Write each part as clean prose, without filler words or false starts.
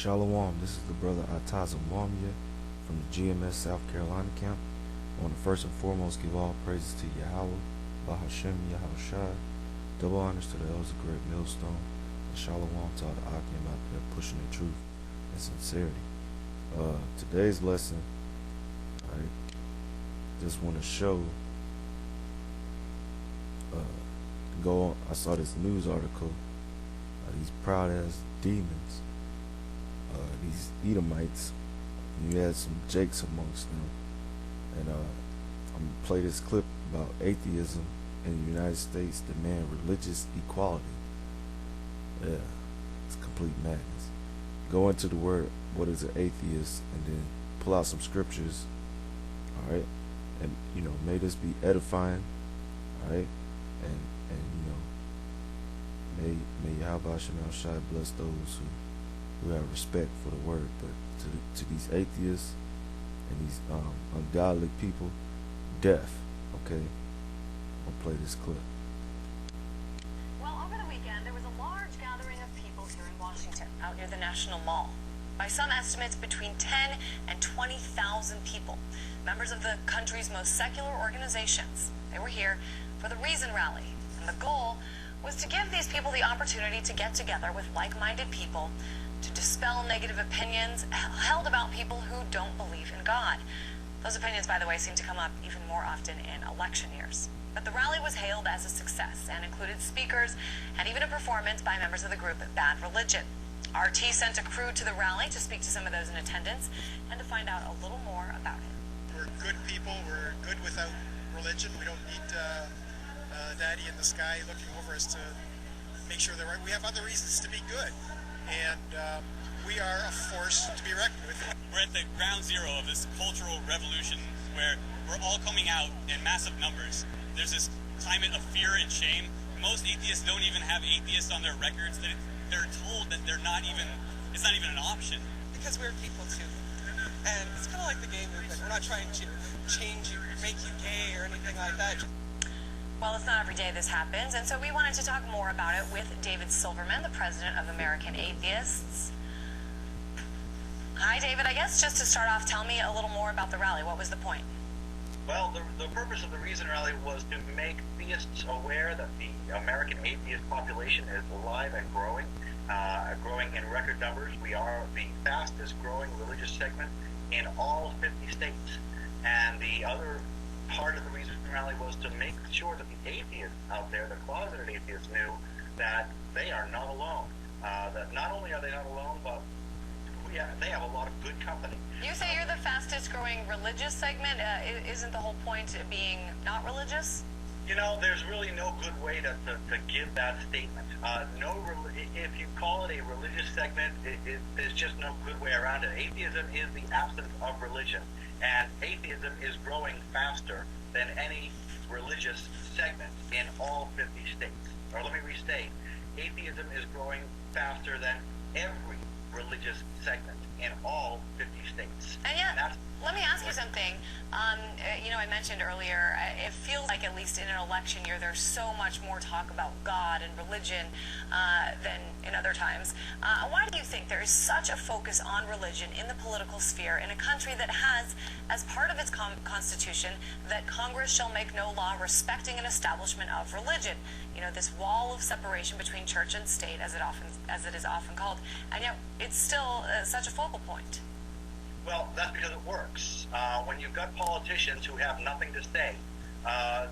Shalom, this is the brother Ataza Mwamye from the GMS South Carolina camp. I want to first and foremost give all praises to Yahweh, Bahashem Yahushai, double honors to the elders of Great Millstone, and Shalom to all the Akim out there pushing the truth and sincerity. Today's lesson, I just want to show, I saw this news article, these proud ass demons, these Edomites. You had some Jakes amongst them, and I'm gonna play this clip about atheism in the United States demand religious equality. Yeah, it's complete madness. Go into the word, what is an atheist, and then pull out some scriptures. All right, and may this be edifying. All right, and may Yahweh Shemel Shai bless those who have respect for the word. But to these atheists and these ungodly people, death. Okay, I'll play this clip. Well, over the weekend, there was a large gathering of people here in Washington, out near the National Mall. By some estimates, between 10 and 20,000 people, members of the country's most secular organizations. They were here for the Reason Rally, and the goal was to give these people the opportunity to get together with like-minded people to dispel negative opinions held about people who don't believe in God. Those opinions, by the way, seem to come up even more often in election years. But the rally was hailed as a success and included speakers and even a performance by members of the group Bad Religion. RT sent a crew to the rally to speak to some of those in attendance and to find out a little more about it. We're good people. We're good without religion. We don't need Daddy in the sky looking over us to make sure they're right. We have other reasons to be good, and we are a force to be reckoned with. We're at the ground zero of this cultural revolution where we're all coming out in massive numbers. There's this climate of fear and shame. Most atheists don't even have atheists on their records. They're told that it's not even an option. Because we're people too. And it's kind of like the gay movement. We're not trying to change you, make you gay or anything like that. Well, it's not every day this happens, and so we wanted to talk more about it with David Silverman, the president of American Atheists. Hi, David. I guess just to start off, tell me a little more about the rally. What was the point? Well, the purpose of the Reason Rally was to make theists aware that the American atheist population is alive and growing in record numbers. We are the fastest growing religious segment in all 50 states. And the other part of the Reason Rally was to make sure that the atheists out there, the closeted atheists, knew that they are not alone. That not only are they not alone, but they have a lot of good company. You say you're the fastest growing religious segment. Isn't the whole point being not religious? There's really no good way to give that statement. If you call it a religious segment, there's just no good way around it. Atheism is the absence of religion, and atheism is growing faster than any religious segment in all 50 states. Or let me restate, atheism is growing faster than every religious segment in all 50 states. And yet, let me ask you something. I mentioned earlier, it feels like at least in an election year, there's so much more talk about God and religion than in other times. Why do you think there is such a focus on religion in the political sphere in a country that has, as part of its constitution, that Congress shall make no law respecting an establishment of religion? This wall of separation between church and state, as it is often called, and yet it's still such a focal point. Well, that's because it works. When you've got politicians who have nothing to say,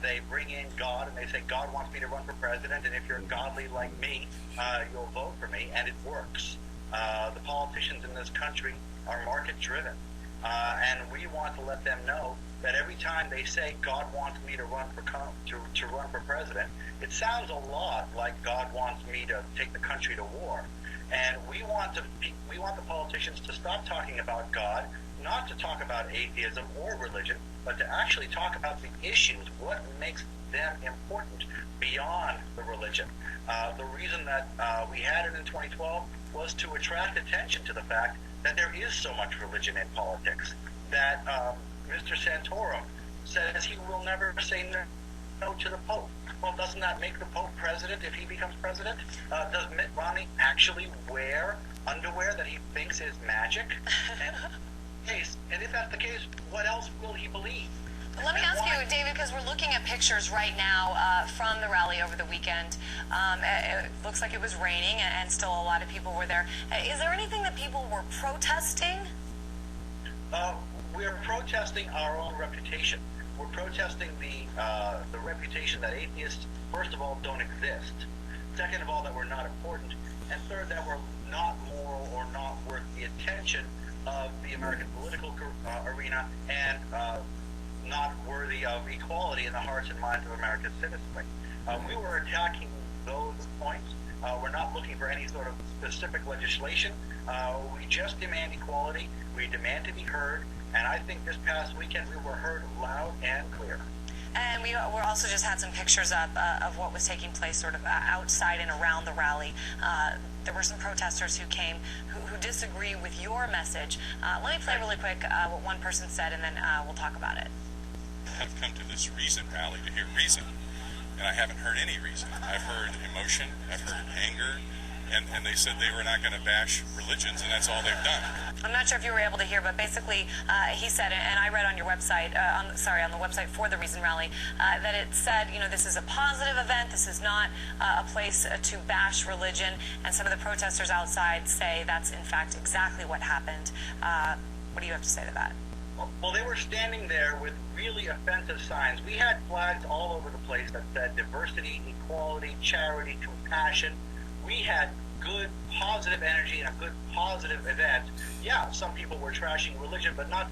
they bring in God and they say, God wants me to run for president, and if you're godly like me, you'll vote for me, and it works. The politicians in this country are market-driven, and we want to let them know that every time they say, God wants me to run for president, it sounds a lot like God wants me to take the country to war. And we want the politicians to stop talking about God, not to talk about atheism or religion, but to actually talk about the issues, what makes them important beyond the religion. The reason that we had it in 2012 was to attract attention to the fact that there is so much religion in politics, that Mr. Santorum says he will never say no to the Pope. Well, doesn't that make the Pope president if he becomes president? Does Mitt Romney actually wear underwear that he thinks is magic? And if that's the case, what else will he believe? Let me ask you, David, because we're looking at pictures right now from the rally over the weekend. It looks like it was raining, and still a lot of people were there. Is there anything that people were protesting? We're protesting our own reputation. We're protesting the reputation that atheists, first of all, don't exist. Second of all, that we're not important. And third, that we're not moral or not worth the attention of the American political arena, and not worthy of equality in the hearts and minds of American citizenry. We were attacking those points. We're not looking for any sort of specific legislation. We just demand equality. We demand to be heard. And I think this past weekend we were heard loud and clear. And we also just had some pictures up of what was taking place sort of outside and around the rally. There were some protesters who came who disagree with your message. Let me play really quick what one person said, and then we'll talk about it. I've come to this reason rally to hear reason, and I haven't heard any reason. I've heard emotion, I've heard anger, and they said they were not going to bash religions, and that's all they've done. I'm not sure if you were able to hear, but basically he said, and I read on your website, on the website for the Reason Rally, that it said, this is a positive event, this is not a place to bash religion, and some of the protesters outside say that's in fact exactly what happened. What do you have to say to that? Well, they were standing there with really offensive signs. We had flags all over the place that said diversity, equality, charity, compassion. We had good, positive energy and a good, positive event. Yeah, some people were trashing religion, but not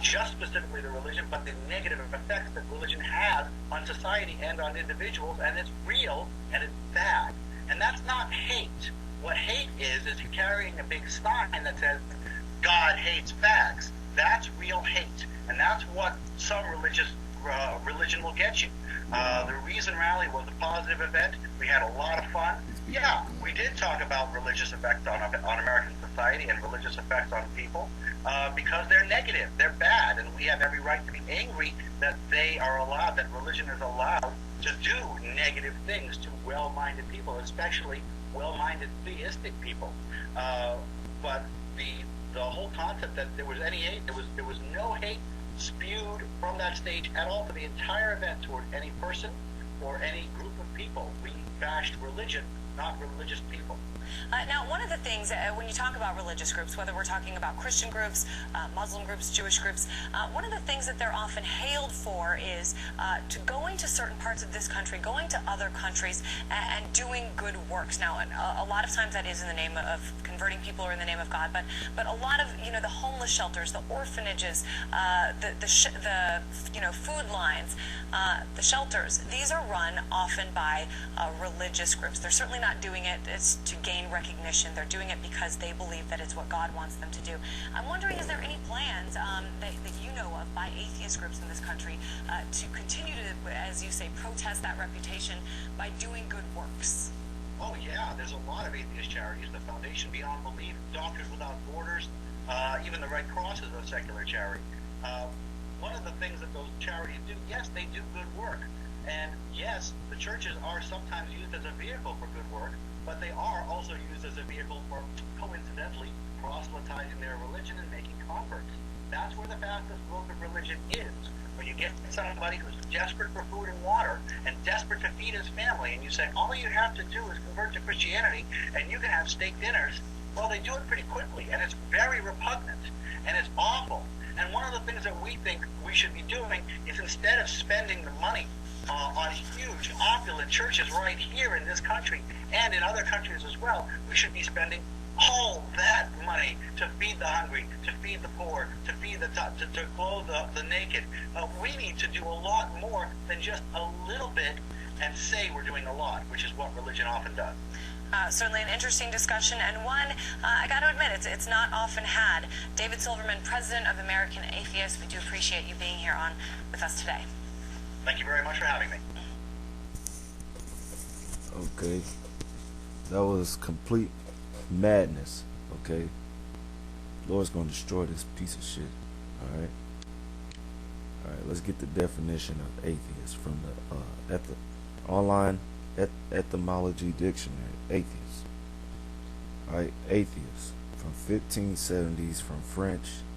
just specifically the religion, but the negative effects that religion has on society and on individuals, and it's real and it's bad. And that's not hate. What hate is you carrying a big sign that says, God hates fags. That's real hate, and that's what some religion will get you. The Reason Rally was a positive event. We had a lot of fun. Yeah, we did talk about religious effects on American society and religious effects on people because they're negative, they're bad, and we have every right to be angry that that religion is allowed to do negative things to well-minded people, especially well-minded theistic people. But the whole concept that there was any hate, there was no hate spewed from that stage at all for the entire event toward any person or any group of people. We bashed religion, not religious people. Now, one of the things, when you talk about religious groups, whether we're talking about Christian groups, Muslim groups, Jewish groups, one of the things that they're often hailed for is to going to certain parts of this country, going to other countries, and doing good works. Now, a lot of times that is in the name of converting people or in the name of God, but a lot of, the homeless shelters, the orphanages, the food lines, the shelters, these are run often by religious groups. They're certainly not doing it to gain recognition. They're doing it because they believe that it's what God wants them to do. I'm wondering, is there any plans that you know of by atheist groups in this country to continue to, as you say, protest that reputation by doing good works? Oh yeah, there's a lot of atheist charities. The Foundation Beyond Belief, Doctors Without Borders, even the Red Cross is a secular charity. One of the things that those charities do, yes, they do good work. And yes, the churches are sometimes used as a vehicle for good work, but they are also used as a vehicle for, coincidentally, proselytizing their religion and making converts. That's where the fastest growth of religion is. When you get somebody who's desperate for food and water and desperate to feed his family, and you say, all you have to do is convert to Christianity and you can have steak dinners, well, they do it pretty quickly, and it's very repugnant, and it's awful. And one of the things that we think we should be doing is, instead of spending the money on huge, opulent churches right here in this country and in other countries as well, we should be spending all that money to feed the hungry, to feed the poor, to feed to clothe the naked. We need to do a lot more than just a little bit and say we're doing a lot, which is what religion often does. Certainly an interesting discussion, and one, I got to admit, it's not often had. David Silverman, President of American Atheists, we do appreciate you being here with us today. Thank you very much for having me. Okay, that was complete madness. Okay, Lord's gonna destroy this piece of shit. All right, All right, let's get the definition of atheist from the online etymology dictionary. Atheist. All right, atheist from 1570s from French